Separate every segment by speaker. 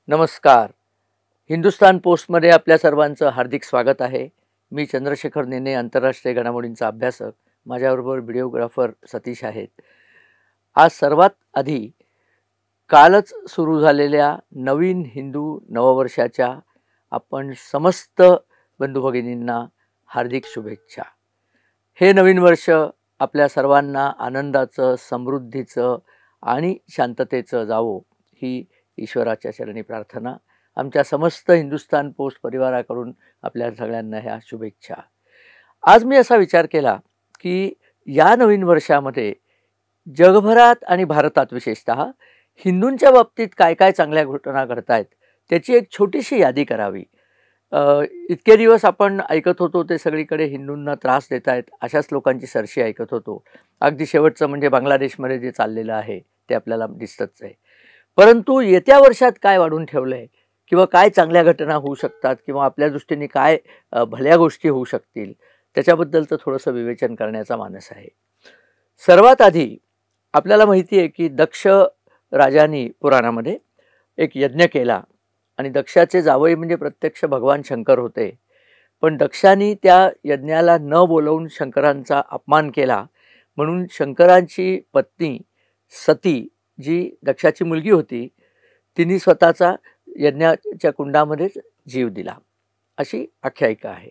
Speaker 1: नमस्कार. हिंदुस्तान पोस्टमध्ये आपल्या सर्वांचं हार्दिक स्वागत आहे. मी चंद्रशेखर नेने, आंतरराष्ट्रीय घडामोडींचा अभ्यासक. माझ्याबरोबर व्हिडिओग्राफर सतीश आहेत. आज सर्वात आधी कालच सुरू झालेल्या नवीन हिंदू नववर्षाच्या आपण समस्त बंधुभगिनींना हार्दिक शुभेच्छा. हे नवीन वर्ष आपल्या सर्वांना आनंदाचं, समृद्धीचं आणि शांततेचं जावो ही ईश्वराच्या चरणी प्रार्थना. आमच्या समस्त हिंदुस्तान पोस्ट परिवाराकडून आपल्या सगळ्यांना ह्या शुभेच्छा. आज मी असा विचार केला की या नवीन वर्षामध्ये जगभरात आणि भारतात विशेषतः हिंदूंच्या बाबतीत काय काय चांगल्या घटना घडत आहेत त्याची एक छोटीशी यादी करावी. इतके दिवस आपण ऐकत होतो ते सगळीकडे हिंदूंना त्रास देत आहेत अशाच लोकांची सरशी ऐकत होतो. अगदी शेवटचं म्हणजे बांगलादेशमध्ये जे चाललेलं आहे ते आपल्याला दिसतच आहे. परंतु येत्या वर्षात काय वाढून ठेवलं आहे किंवा काय चांगल्या घटना होऊ शकतात किंवा आपल्या दृष्टीने काय भल्या गोष्टी होऊ शकतील त्याच्याबद्दलचं थोडंसं विवेचन करण्याचा मानस आहे. सर्वात आधी आपल्याला माहिती आहे की दक्ष राजांनी पुराणामध्ये एक यज्ञ केला आणि दक्षाचे जावई म्हणजे प्रत्यक्ष भगवान शंकर होते. पण दक्षाने त्या यज्ञाला न बोलवून शंकरांचा अपमान केला म्हणून शंकरांची पत्नी सती जी दक्षाची मुलगी होती तिने स्वतःचा यज्ञाच्या कुंडामध्येच जीव दिला अशी आख्यायिका आहे.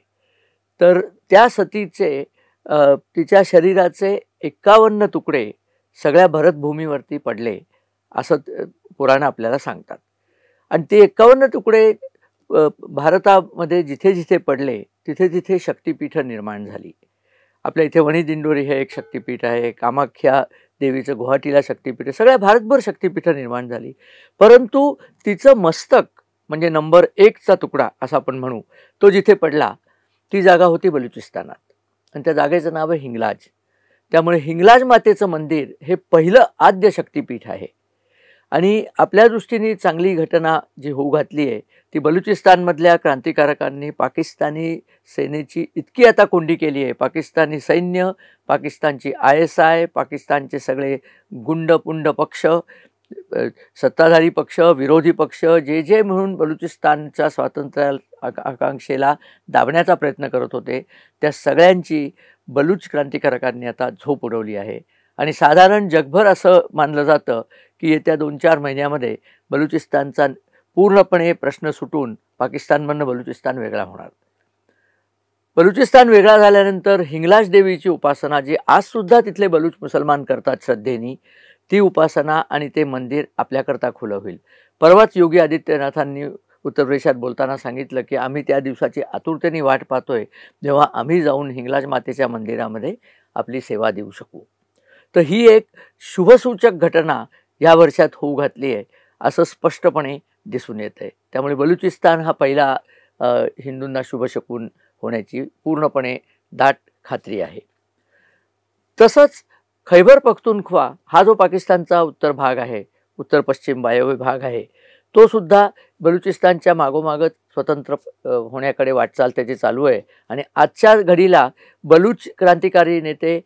Speaker 1: तर त्या सतीचे तिच्या शरीराचे 51 तुकडे सगळ्या भरतभूमीवरती पडले असं पुराणं आपल्याला सांगतात. आणि ते 51 तुकडे भारतामध्ये जिथे जिथे पडले तिथे तिथे शक्तिपीठं निर्माण झाली. आपल्या इथे वणी दिंडोरी हे एक शक्तिपीठ आहे. कामाख्या देवीचं गुवाहाटीला शक्तिपीठ आहे. सगळ्या भारतभर शक्तिपीठं निर्माण झाली. परंतु तिचं मस्तक म्हणजे नंबर 1चा तुकडा असं आपण म्हणू तो जिथे पडला ती जागा होती बलुचिस्तानात आणि त्या जागेचं नाव आहे हिंगलाज. त्यामुळे हिंगलाज मातेचं मंदिर हे पहिलं आद्य शक्तिपीठ आहे. आणि आपल्या दृष्टीने चांगली घटना जी होऊ घातली आहे ती बलुचिस्तानमधल्या क्रांतिकारकांनी पाकिस्तानी सेनेची इतकी आता कोंडी केली आहे. पाकिस्तानी सैन्य, पाकिस्तानची ISI, पाकिस्तानचे सगळे गुंडपुंड पक्ष, सत्ताधारी पक्ष, विरोधी पक्ष जे जे म्हणून बलुचिस्तानच्या स्वातंत्र्य आकांक्षेला दाबण्याचा प्रयत्न करत होते त्या सगळ्यांची बलूच क्रांतिकारकांनी आता झोप उडवली आहे. आणि साधारण जगभर असं मानलं जातं की येत्या 2-4 महिन्यामध्ये बलुचिस्तानचा पूर्णपणे प्रश्न सुटून पाकिस्तानमधनं बलुचिस्तान वेगळा होणार. बलुचिस्तान वेगळा झाल्यानंतर हिंगलाज देवीची उपासना जी आजसुद्धा तिथले बलूच मुसलमान करतात श्रद्धेने ती उपासना आणि ते मंदिर आपल्याकरता खुलं होईल. परवाच योगी आदित्यनाथांनी उत्तर प्रदेशात बोलताना सांगितलं की आम्ही त्या दिवसाची आतुरतेने वाट पाहतोय जेव्हा आम्ही जाऊन हिंगलाज मातेच्या मंदिरामध्ये आपली सेवा देऊ शकू. तर ही एक शुभसूचक घटना या वर्षात होऊ घातली आहे असं स्पष्टपणे दिसून येत आहे. त्यामुळे बलुचिस्तान हा पहिला हिंदूंना शुभशकून होण्याची पूर्णपणे दाट खात्री आहे. तसंच खैबर पख्तूनख्वा हा जो पाकिस्तानचा उत्तर भाग आहे, उत्तर पश्चिम वायव्य भाग आहे, तो सुद्धा बलुचिस्तानच्या मागोमागच स्वतंत्र होण्याकडे वाटचाल त्याची चालू आहे. आणि आजच्या घडीला बलूच क्रांतिकारी नेते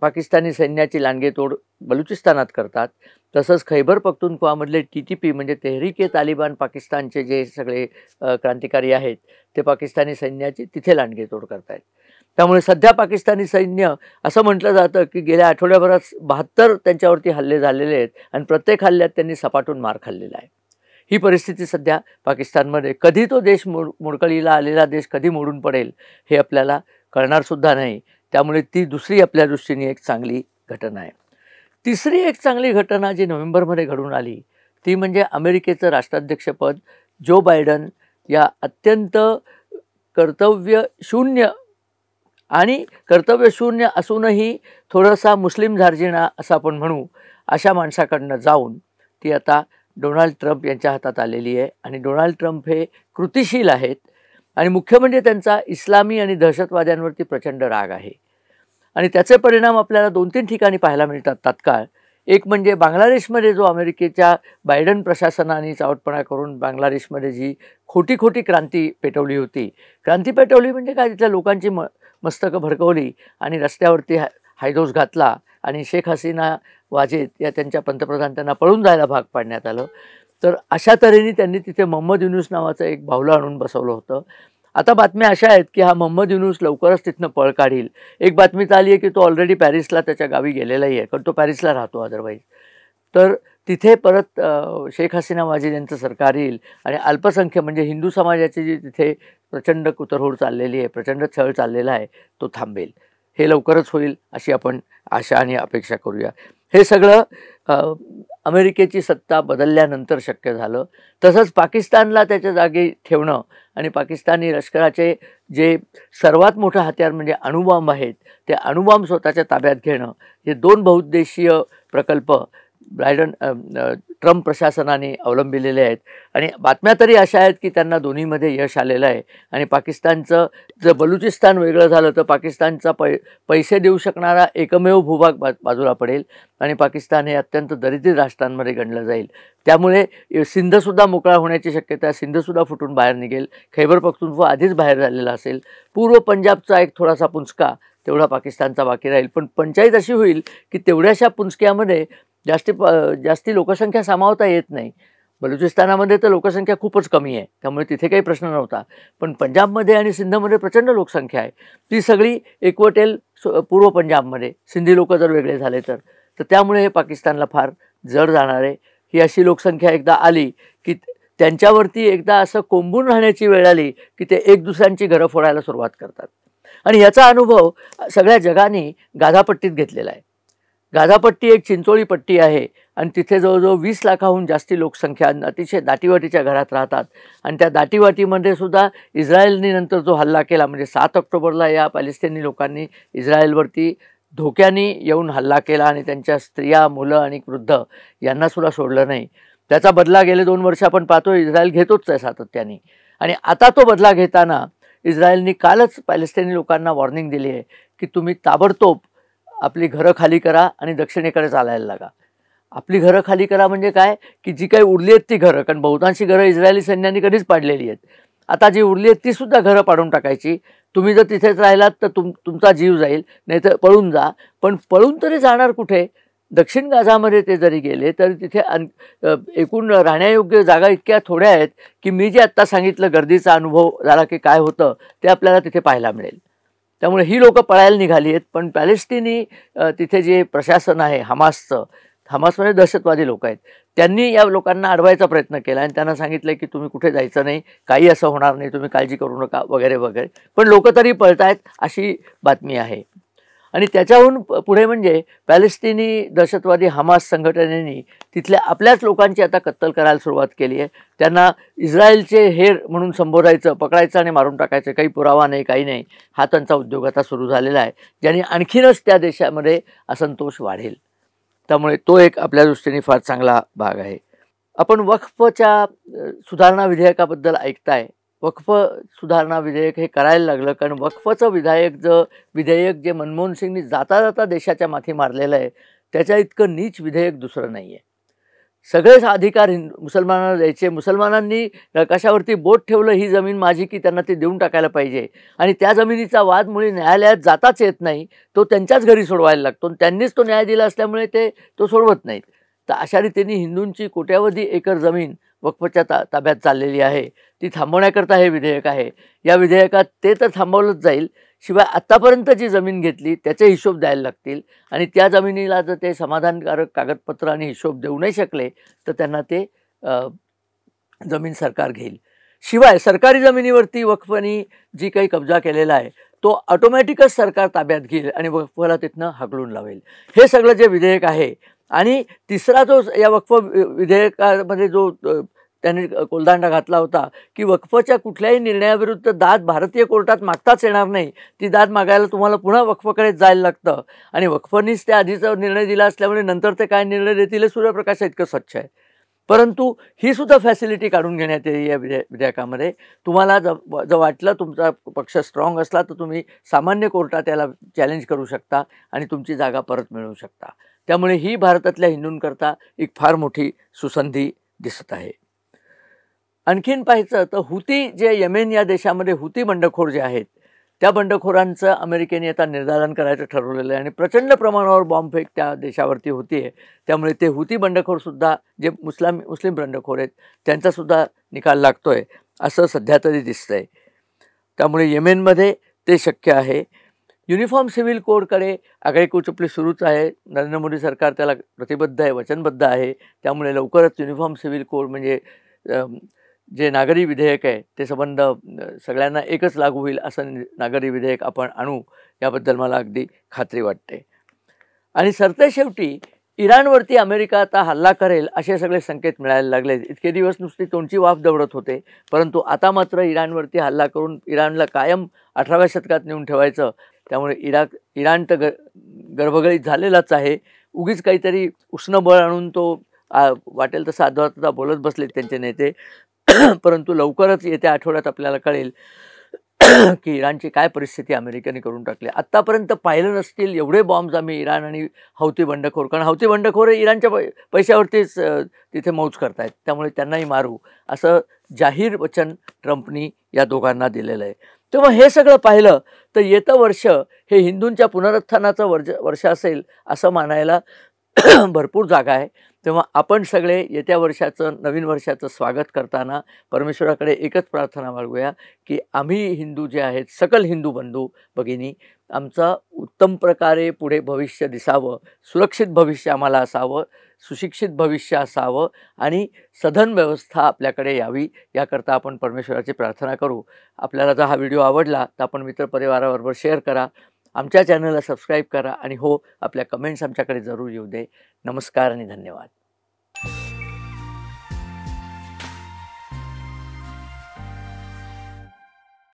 Speaker 1: पाकिस्तानी सैन्याची लांडगेतोड बलुचिस्तानात करतात. तसंच खैबर पख्तूनख्वामधले TTP म्हणजे तेहरीक-ए-तालिबान पाकिस्तानचे जे सगळे क्रांतिकारी आहेत ते पाकिस्तानी सैन्याची तिथे लांडगेतोड करत आहेत. त्यामुळे सध्या पाकिस्तानी सैन्य असं म्हटलं जातं की गेल्या आठवड्याभरात 72 त्यांच्यावरती हल्ले झालेले आहेत आणि प्रत्येक हल्ल्यात त्यांनी सपाटून मार खाल्लेला आहे. ही परिस्थिती सध्या पाकिस्तानमध्ये कधी तो देश मोडकळीला आलेला देश कधी मोडून पडेल हे आपल्याला कळणारसुद्धा नाही. त्यामुळे ती दुसरी आपल्या दृष्टीने एक चांगली घटना आहे. तिसरी एक चांगली घटना जी नोव्हेंबरमध्ये घडून आली ती म्हणजे अमेरिकेचं राष्ट्राध्यक्षपद जो बायडन या अत्यंत कर्तव्यशून्य असूनही थोडासा मुस्लिम झार्जिणा असं आपण म्हणू अशा माणसाकडनं जाऊन ती आता डोनाल्ड ट्रम्प यांच्या हातात आलेली आहे. आणि डोनाल्ड ट्रम्प हे कृतिशील आहेत आणि मुख्य म्हणजे त्यांचा इस्लामी आणि दहशतवाद्यांवरती प्रचंड राग आहे. आणि त्याचे परिणाम आपल्याला 2-3 ठिकाणी पाहायला मिळतात तात्काळ. एक म्हणजे बांगलादेशमध्ये जो अमेरिकेच्या बायडन प्रशासनाने चावटपणा करून बांगलादेशमध्ये जी खोटी क्रांती पेटवली होती. क्रांती पेटवली म्हणजे काय, तिथल्या लोकांची मस्तकं भडकवली आणि रस्त्यावरती हायदोस घातला आणि शेख हसीना वाजेद या त्यांच्या पंतप्रधान त्यांना पळून जायला भाग पाडण्यात आलं. तर अशा तऱ्हेने त्यांनी तिथे मोहम्मद युनूस नावाचं एक बाहुलं आणून बसवलं होतं. आता बातम्या अशा आहेत की हा मोहम्मद युनूस लवकरच तिथनं पळ काढील. एक बातमी तर आली आहे की तो ऑलरेडी पॅरिसला त्याच्या गावी गेलेलाही आहे, कारण तो पॅरिसला राहतो अदरवाईज. तर तिथे परत शेख हसीना वाजीद यांचं सरकार येईल आणि अल्पसंख्य म्हणजे हिंदू समाजाची जी तिथे प्रचंड कुतरहोड चाललेली आहे, प्रचंड छळ चाललेला आहे, तो थांबेल. हे लवकरच होईल अशी आपण आशा आणि अपेक्षा करूया. हे सगळं अमेरिकेची सत्ता बदलल्यानंतर शक्य झालं. तसंच पाकिस्तानला त्याच्या जागी ठेवणं आणि पाकिस्तानी लष्कराचे जे सर्वात मोठं हत्यार म्हणजे अणुबॉम्ब आहेत, ते अणुबॉम्ब स्वतःच्या ताब्यात घेणं, हे 2 बहुउद्देशीय प्रकल्प ट्रम्प प्रशासनाने अवलंबिलेले आहेत. आणि बातम्या तरी अशा आहेत की त्यांना दोन्हीमध्ये यश आलेलं आहे. आणि पाकिस्तानचं जर बलुचिस्तान वेगळं झालं तर पाकिस्तानचा पैसे देऊ शकणारा एकमेव भूभाग बाजूला पडेल आणि पाकिस्तान हे अत्यंत दरिद्री राष्ट्रांमध्ये गणलं जाईल. त्यामुळे सिंधसुद्धा मोकळा होण्याची शक्यता, सिंधसुद्धा फुटून बाहेर निघेल. खैबर पख्तूनख्वा आधीच बाहेर झालेला असेल. पूर्व पंजाबचा एक थोडासा पुंचका तेवढा पाकिस्तानचा बाकी राहील. पण पंचायत अशी होईल की तेवढ्याशा पुंचक्यामध्ये जास्ती लोकसंख्या सामावता येत नाही. बलुचिस्तानामध्ये तर लोकसंख्या खूपच कमी आहे, त्यामुळे तिथे काही प्रश्न नव्हता. पण पंजाबमध्ये आणि सिंधमध्ये प्रचंड लोकसंख्या आहे. ती सगळी एकवटेल पूर्व पंजाबमध्ये, सिंधी लोक जर वेगळे झाले तर त्यामुळे हे पाकिस्तानला फार जड जाणार आहे. ही अशी लोकसंख्या एकदा आली की त्यांच्यावरती एकदा असं कोंबून राहण्याची वेळ आली की ते एक दुसऱ्यांची घरं फोडायला सुरुवात करतात. आणि याचा अनुभव सगळ्या जगाने गाझापट्टीत घेतलेला आहे. गाझापट्टी एक चिंचोळी पट्टी आहे आणि तिथे जवळजवळ 20 लाखाहून जास्ती लोकसंख्या अतिशय दाटीवाटीच्या घरात राहतात. आणि त्या दाटीवाटीमध्ये सुद्धा इस्रायलने नंतर जो हल्ला केला, म्हणजे 7 ऑक्टोबरला या पॅलेस्टिनी लोकांनी इस्रायलवरती धोक्याने येऊन हल्ला केला आणि त्यांच्या स्त्रिया, मुलं आणि वृद्ध यांनासुद्धा सोडलं नाही. त्याचा बदला गेले 2 वर्ष आपण पाहतो इस्रायल घेतोच आहे सातत्याने. आणि आता तो बदला घेताना इस्रायलने कालच पॅलेस्टिनी लोकांना वॉर्निंग दिली आहे की तुम्ही ताबडतोब आपली घरं खाली करा आणि दक्षिणेकडे चालायला लागा. आपली घरं खाली करा म्हणजे काय की जी काही उरली आहेत ती घरं, कारण बहुतांशी घरं इस्रायली सैन्याने कधीच पाडलेली आहेत. आता जी उरली आहेत तीसुद्धा घरं पाडून टाकायची. तुम्ही जर तिथेच राहिलात तर तुमचा जीव जाईल, नाही तर पळून जा. पण पळून तरी जाणार कुठे? दक्षिण गाझामध्ये ते जरी गेले तरी तिथे एकूण राहण्यायोग्य जागा इतक्या थोड्या आहेत की मी जे आत्ता सांगितलं गर्दीचा अनुभव झाला की काय होतं ते आपल्याला तिथे पाहायला मिळेल. त्यामुळे ही लोकं पळायला निघाली आहेत. पण पॅलेस्टिनी तिथे जे प्रशासन आहे हमासचं, हमासमध्ये दहशतवादी लोक आहेत, त्यांनी या लोकांना अडवायचा प्रयत्न केला आणि त्यांना सांगितलं की तुम्ही कुठे जायचं नाही, काही असं होणार नाही, तुम्ही काळजी करू नका वगैरे वगैरे. पण लोक तरी पळतायत अशी बातमी आहे. आणि त्याच्याहून पुढे म्हणजे पॅलेस्टिनी दहशतवादी हमास संघटनेने तिथल्या आपल्याच लोकांची आता कत्तल करायला सुरुवात केली आहे. त्यांना इस्रायलचे हेर म्हणून संबोधायचं, पकडायचं आणि मारून टाकायचं, काही पुरावा नाही, काही नाही. हा त्यांचा उद्योग आता सुरू झालेला आहे, ज्याने आणखीनच त्या देशामध्ये असंतोष वाढेल. त्यामुळे तो एक आपल्या दृष्टीने फार चांगला भाग आहे. आपण वक्फच्या सुधारणा विधेयकाबद्दल ऐकताय. वक्फ सुधारणा विधेयक हे करायला लागलं कारण वक्फचं विधेयक जे मनमोहन सिंगनी जाता जाता देशाच्या माथी मारलेलं आहे, त्याच्या इतकं नीच विधेयक दुसरं नाही आहे. सगळेच अधिकार मुसलमानांना द्यायचे. मुसलमानांनी कशावरती बोट ठेवलं ही जमीन माझी की त्यांना ती देऊन टाकायला पाहिजे. आणि त्या जमिनीचा वाद मुळे न्यायालयात जाताच येत नाही, तो त्यांच्याच घरी सोडवायला लागतो. त्यांनीच तो न्याय दिला असल्यामुळे तो सोडवत नाहीत. तर अशा रीतीने हिंदूंची कोट्यावधी एकर जमीन वक्फच्या ताब्यात चाललेली आहे. ती थांबवण्याकरता हे विधेयक आहे. या विधेयकात ते तर थांबवलंच जाईल, शिवाय आत्तापर्यंत जी जमीन घेतली त्याचे हिशोब द्यायला लागतील. आणि त्या जमिनीला जर ते समाधानकारक कागदपत्र आणि हिशोब देऊ नाही शकले तर त्यांना ते जमीन सरकार घेईल. शिवाय सरकारी जमिनीवरती वक्फनी जी काही कब्जा केलेला आहे तो ऑटोमॅटिकच सरकार ताब्यात घेईल आणि वक्फला तिथनं हाकलून लावेल. हे सगळं जे विधेयक आहे. आणि तिसरा जो या वक्फ विधेयकामध्ये जो त्यांनी कोलदांडा घातला होता की वक्फच्या कुठल्याही निर्णयाविरुद्ध दाद भारतीय कोर्टात मागताच येणार नाही. ती दाद मागायला तुम्हाला पुन्हा वक्फकडेच जायला लागतं. आणि वक्फनीच त्या आधीचा निर्णय दिला असल्यामुळे नंतर ते काय निर्णय देतील हे सूर्यप्रकाश इतकं स्वच्छ आहे. परंतु ही सुद्धा फॅसिलिटी काढून घेण्यात येईल या विधेयकामध्ये. तुम्हाला जर वाटलं तुमचा पक्ष स्ट्रॉंग असला तर तुम्ही सामान्य कोर्टात याला चॅलेंज करू शकता आणि तुमची जागा परत मिळवू शकता. त्यामुळे ही भारतातल्या हिंदूंकरता एक फार मोठी सुसंधी दिसत आहे. आणखीन पाहायचं तर हुती जे येमेन या देशामध्ये हुती बंडखोर जे आहेत त्या बंडखोरांचं अमेरिकेने आता निर्दालन करायचं ठरवलेलं आहे आणि प्रचंड प्रमाणावर बॉम्बफेक त्या देशावरती होती आहे. त्यामुळे ते हुती बंडखोरसुद्धा जे मुस्लिम बंडखोर आहेत त्यांचासुद्धा निकाल लागतो आहे असं सध्या तरी दिसतं आहे. त्यामुळे येमेनमध्ये ते शक्य आहे. युनिफॉर्म सिव्हिल कोडकडे आगळीकूच आपली सुरूच आहे. नरेंद्र मोदी सरकार त्याला प्रतिबद्ध आहे, वचनबद्ध आहे. त्यामुळे लवकरच युनिफॉर्म सिव्हिल कोड म्हणजे जे नागरी विधेयक आहे ते संबंध सगळ्यांना एकच लागू होईल असं नागरी विधेयक आपण आणू याबद्दल मला अगदी खात्री वाटते. आणि सरतेशेवटी इराणवरती अमेरिका आता हल्ला करेल असे सगळे संकेत मिळायला लागले. इतके दिवस नुसती तोंडची वाफ दवडत होते, परंतु आता मात्र इराणवरती हल्ला करून इराणला कायम 18व्या शतकात नेऊन ठेवायचं. त्यामुळे इराण तर गर्भगळीत झालेलाच आहे. उगीच काहीतरी उष्ण बळ आणून तो वाटेल तसा अध्वातता बोलत बसलेत त्यांचे नेते. परंतु लवकरच येत्या आठवड्यात आपल्याला कळेल की इराणची काय परिस्थिती अमेरिकेने करून टाकली. आत्तापर्यंत पाहिलं नसतील एवढे बॉम्ब्स आम्ही इराण आणि हौती बंडखोर, कारण हौती बंडखोर इराणच्या पैशावरतीच तिथे मौज करतायत, त्यामुळे त्यांनाही मारू असं जाहीर वचन ट्रम्पनी या दोघांना दिलेलं आहे. तेव्हा हे सगळं पाहिलं तर येतं वर्ष हे हिंदूंच्या पुनरुत्थानाचं वर्ष असेल असं मानायला भरपूर जागा आहे. तेव्हा आपण सगळे येत्या वर्षाचं नवीन वर्षाचं स्वागत करताना परमेश्वराकडे एकच प्रार्थना मागूया की आम्ही हिंदू जे आहेत, सकल हिंदू बंधू भगिनी, आमचं उत्तम प्रकारे पुढे भविष्य दिसावं, सुरक्षित भविष्य आम्हाला असावं, सुशिक्षित भविष्य असावं आणि सधन व्यवस्था आपल्याकडे यावी याकरता आपण परमेश्वराची प्रार्थना करू. आपल्याला जर हा व्हिडिओ आवडला तर आपण मित्रपरिवाराबरोबर शेअर करा, आमच्या चॅनलला सबस्क्राईब करा आणि हो, आपल्या कमेंट्स आमच्याकडे जरूर येऊ दे. नमस्कार आणि धन्यवाद.